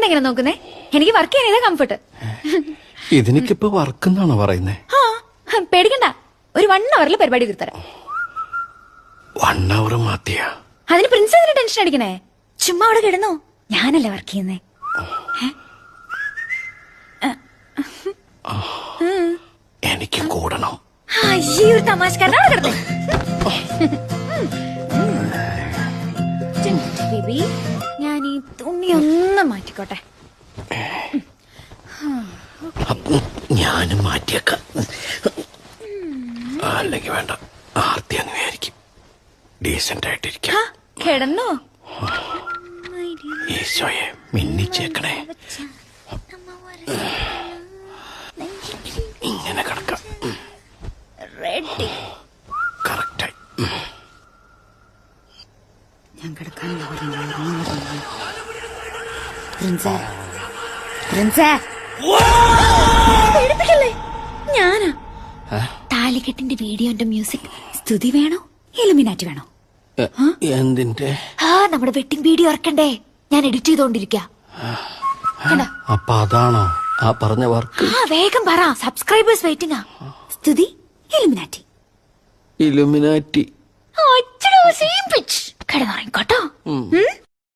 എങ്ങനെ നോക്കുന്നേ? എനിക്ക് വർക്ക് ചെയ്യാൻ കംഫർട്ട്. ഇതിനിക്കിപ്പോ വർക്ക് എന്നാണോ പറയുന്നേ? പേടിക്കണ്ട, ഒരു 1 hour പരിപാടി തീർത്തരാം. 1 hour മാത്തിയാ? അതിന് പ്രിൻസസിന് ടെൻഷൻ അടിക്കണേ. ചുമ്മാ അവിടെ കിടന്നോ, ഞാനല്ലേ വർക്ക് ചെയ്യുന്നേ. എനിക്ക് കൂടണം. ഈ ഒരു തമാശക്കാരനാണ് കിടന്നേ. ബേബി, ഞാൻ ഈ തുണി ഒന്ന് മാറ്റിക്കോട്ടെ. ഞാനും മാറ്റിയേക്കാം. അല്ലെങ്കിൽ വേണ്ട, ആർത്തിയെന്ന് വിചാരിക്കും. ഡീസന്റ് ആയിട്ടിരിക്കാം. കിടന്നോ? ഈശോയെ മിന്നിച്ചേക്കണേ. ഇങ്ങനെ കിടക്കാം. റെഡി. കറക്റ്റായി. ഞാൻ കിടക്കാനുള്ള ഞാനാ. താലികെട്ടിന്റെ വീഡിയോന്റെ മ്യൂസിക് സ്തുതി വേണോ ഇലുമിനാറ്റി വേണോ? എന്തിന്റെ? നമ്മുടെ വെഡിങ് വീഡിയോ ഇറക്കണ്ടേ? ഞാൻ എഡിറ്റ് ചെയ്തോണ്ടിരിക്ക. അപ്പൊ അതാണോ ആ പറഞ്ഞ വർക്ക്? വേഗം പറ, സബ്സ്ക്രൈബേഴ്സ് വെയിറ്റിംഗ്. സ്തുതി ഇലുമിനാറ്റി. ഇലുമിനാറ്റി. കിടന്നുറങ്ങിക്കോട്ടോ.